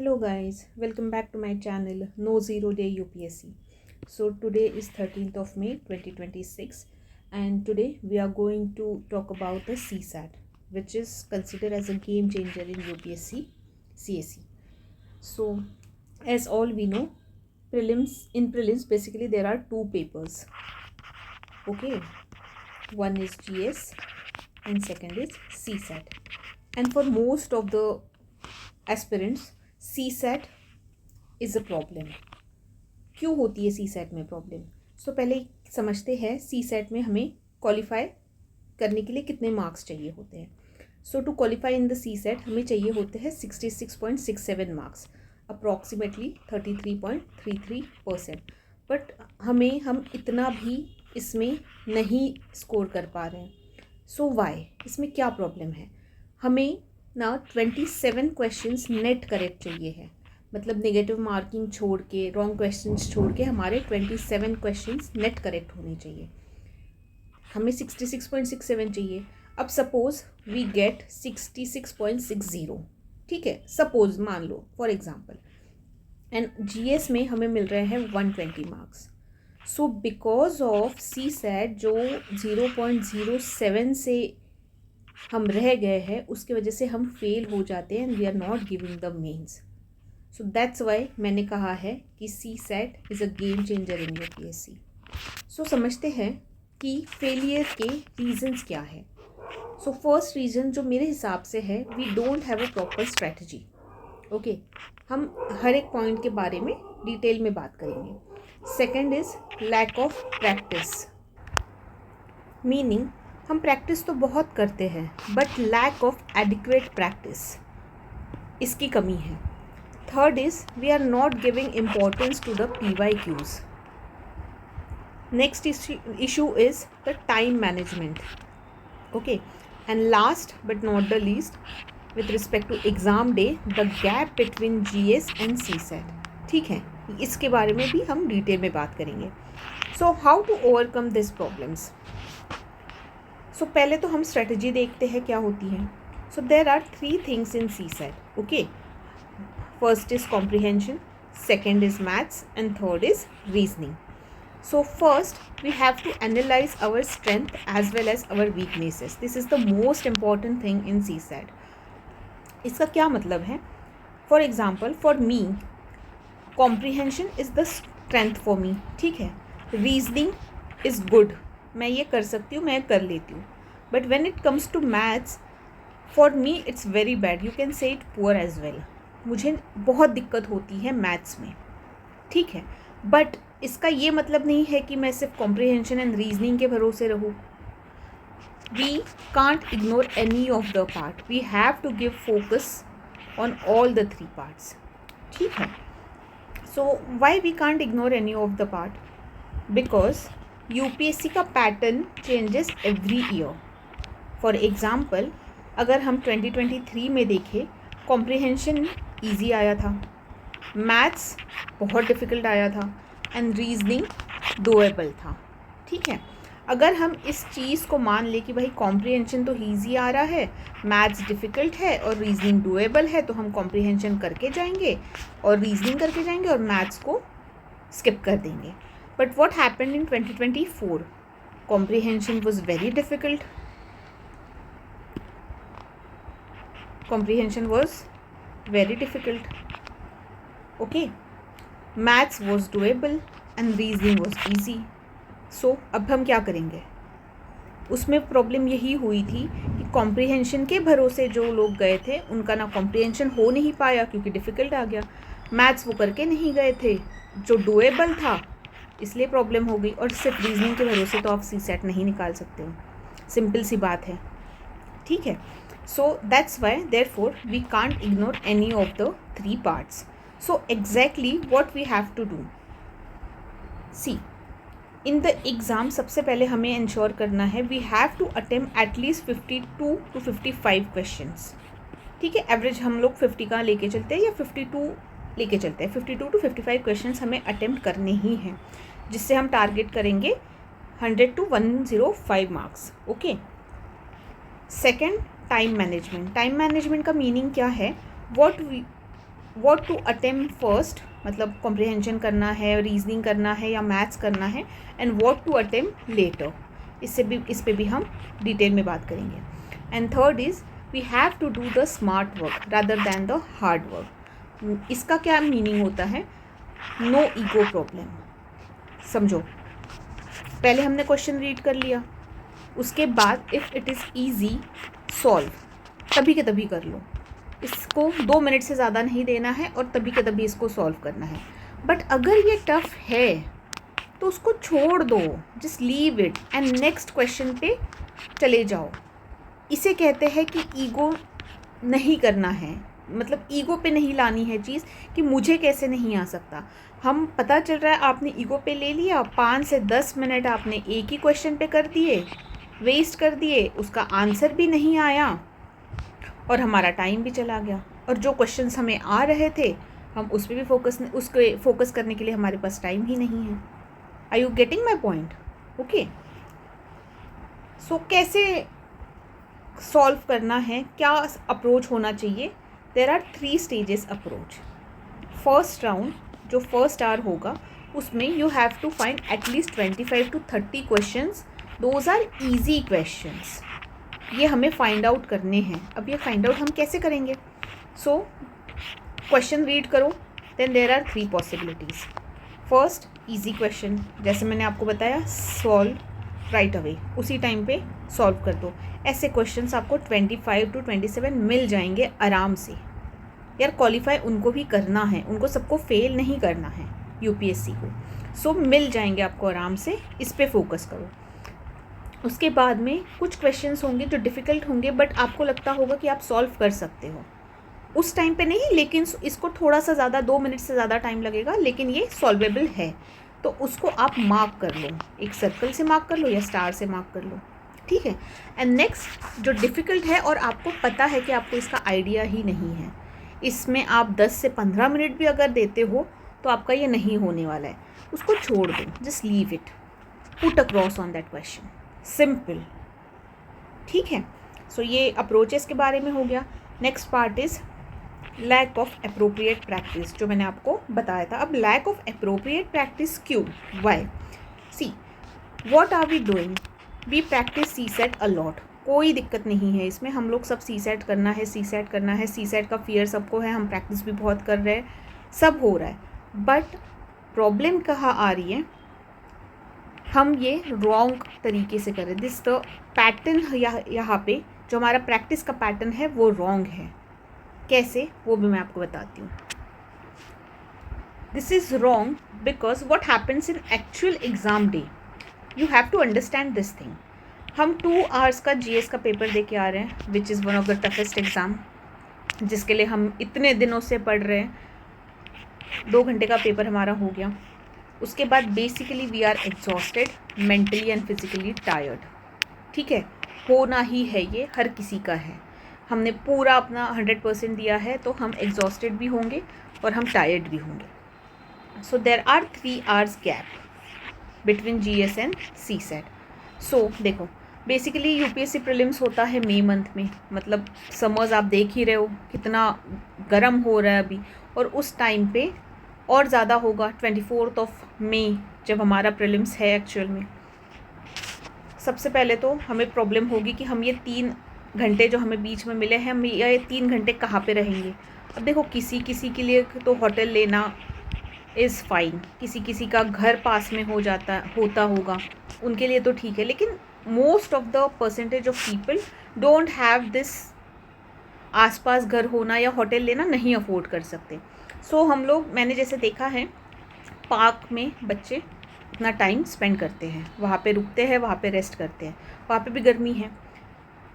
Hello guys, welcome back to my channel No Zero Day UPSC. So today is 13th of May 2026 and today we are going to talk about the CSAT, which is considered as a game changer in UPSC CSE. So as all we know, prelims basically there are two papers. Okay, one is GS and second is CSAT. And for most of the aspirants CSAT is a problem. क्यों होती है सी set में problem? सो पहले समझते हैं सी set में हमें qualify करने के लिए कितने मार्क्स चाहिए होते हैं. So to qualify in the CSAT हमें चाहिए होते हैं 66.67 मार्क्स, अप्रॉक्सीमेटली 33.33%. बट हम इतना भी इसमें नहीं स्कोर कर पा रहे हैं. सो वाई? इसमें क्या प्रॉब्लम है? हमें ना 27 क्वेश्चंस नेट करेक्ट चाहिए है, मतलब नेगेटिव मार्किंग छोड़ के, रॉन्ग क्वेश्चंस छोड़ के हमारे 27 क्वेश्चंस नेट करेक्ट होने चाहिए. हमें 66.67 चाहिए. अब सपोज वी गेट 66.60, ठीक है, सपोज मान लो फॉर एग्जांपल, एंड जीएस में हमें मिल रहे हैं 120 marks. So because of CSAT जो 0.07 से हम रह गए हैं, उसकी वजह से हम फेल हो जाते हैं and we are not giving the mains. So that's why मैंने कहा है कि CSAT is a game changer in UPSC. So समझते हैं कि फेलियर के रीजंस क्या है. सो फर्स्ट रीज़न जो मेरे हिसाब से है, we don't have a proper strategy. Okay, हम हर एक पॉइंट के बारे में डिटेल में बात करेंगे. Second is lack of practice, meaning हम प्रैक्टिस तो बहुत करते हैं but lack of adequate practice, इसकी कमी है. Third is we are not giving importance to the PYQs. Next issue is the time management. Okay, and last but not the least, with respect to exam day, the gap between GS and CSAT. ठीक है, इसके बारे में भी हम detail में बात करेंगे. So how to overcome this problems? So पहले तो हम स्ट्रेटजी देखते हैं क्या होती है. So there are 3 things in CSAT. Okay, first is comprehension, second is maths and third is reasoning. So first we have to analyse our strength as well as our weaknesses. This is the most important thing in CSAT. इसका क्या मतलब है? For example, for me comprehension is the strength for me. ठीक है, reasoning is good, मैं ये कर सकती हूँ, मैं कर लेती हूँ. But when it comes to maths, for me it's very bad, you can say it poor as well. मुझे बहुत दिक्कत होती है मैथ्स में. ठीक है, बट इसका ये मतलब नहीं है कि मैं सिर्फ कॉम्प्रिहेंशन एंड रीजनिंग के भरोसे रहूँ. We can't ignore any of the part, we have to give focus on all the 3 parts. ठीक है, so why we can't ignore any of the part? Because UPSC का pattern changes every year. For example, अगर हम 2023 में देखें, comprehension easy आया था, maths बहुत डिफ़िकल्ट आया था एंड रीजनिंग डोएबल था. ठीक है, अगर हम इस चीज़ को मान लें कि भाई कॉम्प्रिहेंशन तो ईजी आ रहा है, मैथ्स डिफ़िकल्ट है और रीजनिंग डोएबल है, तो हम कॉम्प्रिहेंशन करके जाएंगे और रीजनिंग करके जाएंगे और मैथ्स को स्किप कर देंगे. But what happened in 2024? Comprehension was very difficult. Comprehension was very difficult. Okay. Maths was doable and reasoning was easy. So, अब हम क्या करेंगे? उसमें प्रॉब्लम यही हुई थी कि कॉम्प्रिहेंशन के भरोसे जो लोग गए थे, उनका ना कॉम्प्रिहेंशन हो नहीं पाया क्योंकि डिफ़िकल्ट आ गया. मैथ्स वो करके नहीं गए थे जो डोएबल था, इसलिए प्रॉब्लम हो गई. और सिर्फ रीजनिंग के भरोसे तो आप CSAT नहीं निकाल सकते हो, सिंपल सी बात है. ठीक है, so that's why therefore we can't ignore any of the 3 parts. So exactly what we have to do? See, in the exam सबसे पहले हमें इंश्योर करना है we have to attempt at least 52 to 55 questions. ठीक है, एवरेज हम लोग 50 का लेके चलते हैं या 52 लेके चलते हैं. 52 to 55 क्वेश्चंस हमें अटेम्प्ट करने ही हैं, जिससे हम टारगेट करेंगे 100 to 105 marks. Okay. Second, time management. Time management का मीनिंग क्या है? What what to attempt first, मतलब कॉम्प्रिहेंशन करना है, रीजनिंग करना है या मैथ्स करना है, and what to attempt later, इस पे भी हम डिटेल में बात करेंगे. And third is we have to do the smart work rather than the hard work. इसका क्या मीनिंग होता है? No ego problem. समझो, पहले हमने क्वेश्चन रीड कर लिया, उसके बाद if it is easy solve, तभी के तभी कर लो. इसको 2 मिनट से ज़्यादा नहीं देना है और तभी के तभी इसको सॉल्व करना है. बट अगर ये टफ है तो उसको छोड़ दो, just leave it and next question पे चले जाओ. इसे कहते हैं कि ईगो नहीं करना है, मतलब ईगो पे नहीं लानी है चीज़ कि मुझे कैसे नहीं आ सकता. हम पता चल रहा है आपने ईगो पे ले लिया, 5 से 10 मिनट आपने एक ही क्वेश्चन पे कर दिए, वेस्ट कर दिए, उसका आंसर भी नहीं आया और हमारा टाइम भी चला गया. और जो क्वेश्चंस हमें आ रहे थे हम उस पर भी उसको फोकस करने के लिए हमारे पास टाइम ही नहीं है. Are you getting my point? Okay. So कैसे सॉल्व करना है, क्या अप्रोच होना चाहिए? There are 3 stages approach. First round जो फर्स्ट आवर होगा उसमें you have to find at least 25 to 30 questions. Those are easy questions. ये हमें फाइंड आउट करने हैं. अब ये फाइंड आउट हम कैसे करेंगे? सो क्वेश्चन रीड करो, then there are 3 possibilities. First easy question, जैसे मैंने आपको बताया, सॉल्व राइट अवे, उसी टाइम पे सॉल्व कर दो. ऐसे क्वेश्चंस आपको 25 to 27 मिल जाएंगे आराम से. यार क्वालिफाई उनको भी करना है, उनको सबको फेल नहीं करना है यूपीएससी को. सो मिल जाएंगे आपको आराम से, इस पे फोकस करो. उसके बाद में कुछ क्वेश्चंस होंगे जो डिफ़िकल्ट होंगे बट आपको लगता होगा कि आप सॉल्व कर सकते हो. उस टाइम पे नहीं, लेकिन इसको थोड़ा सा ज़्यादा 2 मिनट से ज़्यादा टाइम लगेगा, लेकिन ये सॉल्वेबल है. तो उसको आप मार्क कर लो, एक सर्कल से मार्क कर लो या स्टार से मार्क कर लो. ठीक है. एंड नेक्स्ट जो डिफ़िकल्ट है और आपको पता है कि आपको इसका आइडिया ही नहीं है, इसमें आप 10 से 15 मिनट भी अगर देते हो तो आपका ये नहीं होने वाला है, उसको छोड़ दो. Just leave it, put a cross on that question. Simple. ठीक है. सो ये अप्रोचेस के बारे में हो गया. Next part is lack of appropriate practice, जो मैंने आपको बताया था. अब लैक ऑफ अप्रोप्रिएट प्रैक्टिस क्यों, why? See what are we doing? We practice CSAT a lot. कोई दिक्कत नहीं है इसमें, हम लोग सब सी सेट करना है, सी सेट करना है, सी सेट का फियर सबको है, हम प्रैक्टिस भी बहुत कर रहे हैं, सब हो रहा है. बट प्रॉब्लम कहाँ आ रही है? हम ये रॉन्ग तरीके से कर रहे हैं. दिस द पैटर्न यहाँ पे जो हमारा प्रैक्टिस का पैटर्न है वो रॉन्ग है. कैसे, वो भी मैं आपको बताती हूँ. This is wrong because what happens in actual exam day, you have to understand this thing. हम 2 आवर्स का जीएस का पेपर दे के आ रहे हैं, which is one of the toughest exam, जिसके लिए हम इतने दिनों से पढ़ रहे हैं. 2 घंटे का पेपर हमारा हो गया. उसके बाद basically we are exhausted, mentally and physically tired. ठीक है, होना ही है, ये हर किसी का है. हमने पूरा अपना 100% दिया है तो हम एग्जॉस्टेड भी होंगे और हम टायर्ड भी होंगे. So there are 3 hours gap between GS and CSAT. So देखो, बेसिकली यूपीएससी प्रीलिम्स होता है मई मंथ में, मतलब समर्स आप देख ही रहे हो कितना गर्म हो रहा है अभी, और उस टाइम पे और ज़्यादा होगा 24 मई जब हमारा प्रीलिम्स है एक्चुअल में. सबसे पहले तो हमें प्रॉब्लम होगी कि हम ये 3 घंटे जो हमें बीच में मिले हैं, हम ये 3 घंटे कहाँ पे रहेंगे. अब देखो, किसी किसी के लिए तो होटल लेना इज़ फाइन, किसी किसी का घर पास में होता होगा, उनके लिए तो ठीक है, लेकिन most of the percentage of people don't have this. आसपास घर होना या होटल लेना नहीं अफोर्ड कर सकते. सो हम लोग, मैंने जैसे देखा है, पार्क में बच्चे अपना टाइम स्पेंड करते हैं, वहाँ पे रुकते हैं, वहाँ पे रेस्ट करते हैं, वहाँ पे भी गर्मी है.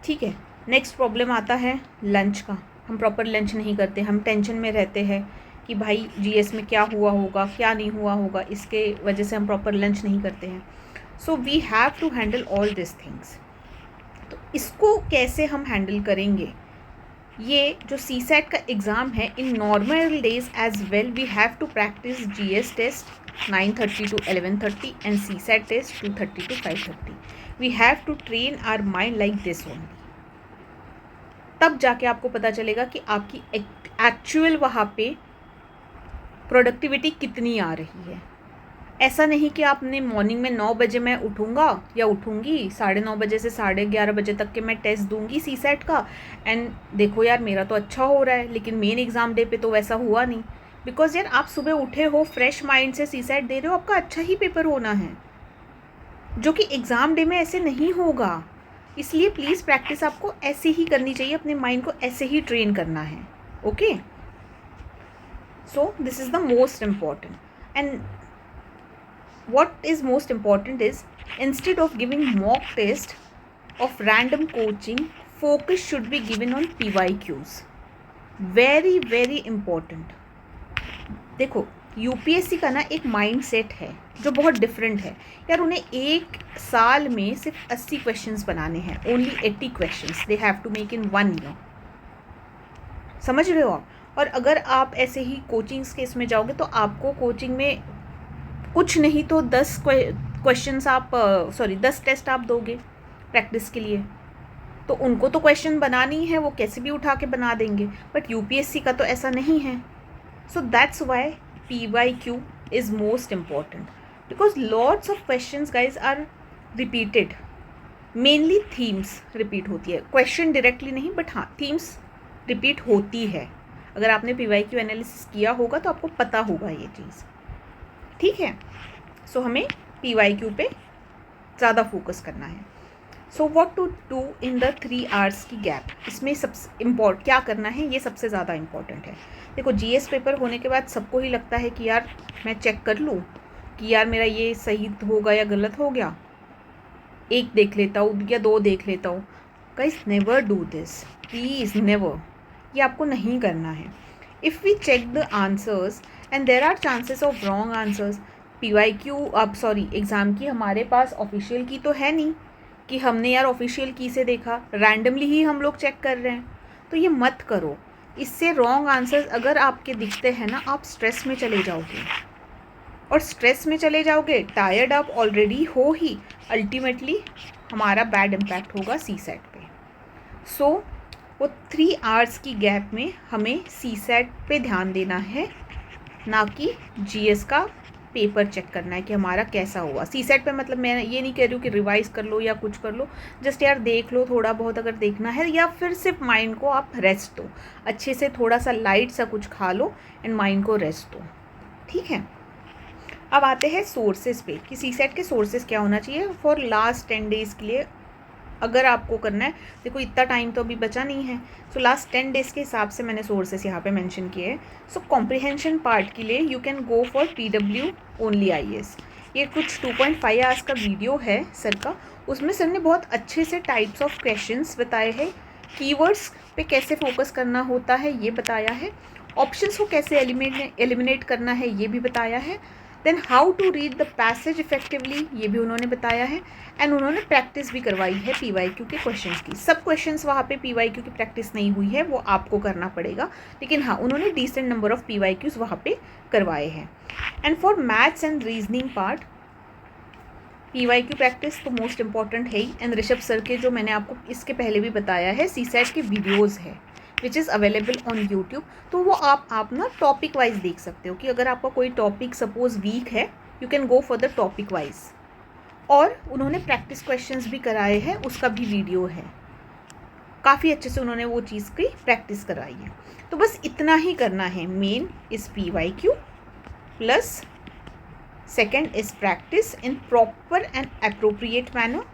ठीक है. नेक्स्ट प्रॉब्लम आता है लंच का. हम प्रॉपर लंच नहीं करते, हम टेंशन में रहते हैं कि भाई जीएस में क्या हुआ होगा, क्या नहीं हुआ होगा, इसके वजह से हम प्रॉपर लंच नहीं करते हैं. So we have to handle all this things. तो इसको कैसे हम हैंडल करेंगे? ये जो सी सेट का एग्ज़ाम है, in normal days as well we have to practice GS test 9:30 to 11:30 and CSAT test 2:30 to 5:30. We have to train our mind like this only. तब जाके आपको पता चलेगा कि आपकी एक्चुअल वहाँ पे प्रोडक्टिविटी कितनी आ रही है। ऐसा नहीं कि आपने मॉर्निंग में 9 बजे मैं उठूँगा या उठूँगी 9:30 बजे से 11:30 बजे तक के मैं टेस्ट दूँगी सीसेट का, एंड देखो यार मेरा तो अच्छा हो रहा है, लेकिन मेन एग्ज़ाम डे पे तो वैसा हुआ नहीं। बिकॉज यार आप सुबह उठे हो, फ्रेश माइंड से सीसेट दे रहे हो, आपका अच्छा ही पेपर होना है, जो कि एग्ज़ाम डे में ऐसे नहीं होगा। इसलिए प्लीज़ प्रैक्टिस आपको ऐसे ही करनी चाहिए, अपने माइंड को ऐसे ही ट्रेन करना है। Okay, so this is the most important. And what is most important is, instead of giving mock test of random coaching, focus should be given on PYQs. very very important। देखो UPSC का ना एक mind set है जो बहुत different है यार। उन्हें एक साल में सिर्फ 80 क्वेश्चंस बनाने हैं, only 80 questions they have to make in 1 year. समझ रहे हो आप? और अगर आप ऐसे ही कोचिंग्स के इसमें जाओगे तो आपको कोचिंग में कुछ नहीं तो 10 क्वेश्चंस आप 10 टेस्ट आप दोगे प्रैक्टिस के लिए, तो उनको तो क्वेश्चन बनानी है, वो कैसे भी उठा के बना देंगे। बट यूपीएससी का तो ऐसा नहीं है। So that's why PYQ is most important, because lots of questions guys are repeated. Mainly themes repeat होती है, क्वेश्चन डायरेक्टली नहीं, बट हाँ थीम्स रिपीट होती है। अगर आपने PYQ एनालिसिस किया होगा तो आपको पता होगा ये चीज़, ठीक है। सो हमें PYQ पे ज़्यादा फोकस करना है। So what to do in the 3 hours की गैप, इसमें सबसे क्या करना है, ये सबसे ज़्यादा इम्पॉर्टेंट है। देखो GS पेपर होने के बाद सबको ही लगता है कि यार मैं चेक कर लूँ कि यार मेरा ये सही होगा या गलत हो गया, एक देख लेता हूँ या 2 देख लेता हूँ। Guys never do this, please never, ये आपको नहीं करना है। If we check the answers and there are chances of wrong answers, exam की हमारे पास ऑफिशियल की तो है नहीं कि हमने यार ऑफिशियल की से देखा, रैंडमली ही हम लोग चेक कर रहे हैं, तो ये मत करो। इससे रॉन्ग आंसर्स अगर आपके दिखते हैं ना, आप स्ट्रेस में चले जाओगे, और स्ट्रेस में चले जाओगे, टायर्ड आप ऑलरेडी हो ही, अल्टीमेटली हमारा बैड इम्पैक्ट होगा सीसेट पे। सो वो 3 आवर्स की गैप में हमें सीसेट पे ध्यान देना है, ना कि GS का पेपर चेक करना है कि हमारा कैसा हुआ। सीसेट पे मतलब मैं ये नहीं कह रही हूँ कि रिवाइज़ कर लो या कुछ कर लो, जस्ट यार देख लो थोड़ा बहुत अगर देखना है, या फिर सिर्फ माइंड को आप रेस्ट दो, अच्छे से थोड़ा सा लाइट सा कुछ खा लो एंड माइंड को रेस्ट दो, ठीक है। अब आते हैं सोर्सेज पे कि सीसेट के सोर्सेज क्या होना चाहिए फॉर लास्ट 10 डेज़ के लिए अगर आपको करना है। देखो इतना टाइम तो अभी बचा नहीं है, सो लास्ट 10 डेज़ के हिसाब से मैंने सोर्सेस यहाँ पे मेंशन किए हैं। सो कॉम्प्रिहेंशन पार्ट के लिए you can go for PW only IAS। ये कुछ 2.5 आवर्स का वीडियो है सर का, उसमें सर ने बहुत अच्छे से टाइप्स ऑफ क्वेश्चंस बताए हैं, कीवर्ड्स पे कैसे फोकस करना होता है ये बताया है, ऑप्शंस को कैसे एलिमिनेट करना है ये भी बताया है, then how to read the passage effectively ये भी उन्होंने बताया है, एंड उन्होंने प्रैक्टिस भी करवाई है PYQ के क्वेश्चंस की। सब क्वेश्चंस वहाँ पे PYQ की प्रैक्टिस नहीं हुई है, वो आपको करना पड़ेगा, लेकिन हाँ उन्होंने डिसेंट नंबर ऑफ PYQs वहाँ पे करवाए हैं। And for maths and reasoning part PYQ practice तो मोस्ट इंपॉर्टेंट है ही, एंड ऋषभ सर के जो मैंने आपको इसके पहले भी बताया है सीसेट के वीडियोज़ है which is available on YouTube, तो वो आप ना टॉपिक वाइज देख सकते हो कि अगर आपका कोई टॉपिक सपोज़ वीक है you can go for the topic wise. और उन्होंने प्रैक्टिस क्वेश्चंस भी कराए हैं, उसका भी वीडियो है, काफ़ी अच्छे से उन्होंने वो चीज़ की प्रैक्टिस कराई है। तो बस इतना ही करना है, main is PYQ plus second is practice in proper and appropriate manner.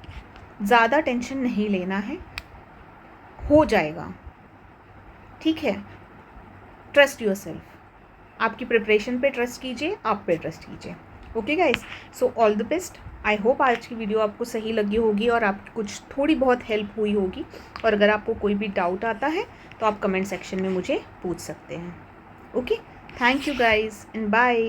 ज़्यादा टेंशन नहीं लेना है, हो जाएगा, ठीक है। ट्रस्ट योरसेल्फ, आपकी प्रिपरेशन पे ट्रस्ट कीजिए, आप पे ट्रस्ट कीजिए। Okay guys, so all the best. I hope आज की वीडियो आपको सही लगी होगी और आपकी कुछ थोड़ी बहुत हेल्प हुई होगी, और अगर आपको कोई भी डाउट आता है तो आप कमेंट सेक्शन में मुझे पूछ सकते हैं। Okay, thank you guys and bye.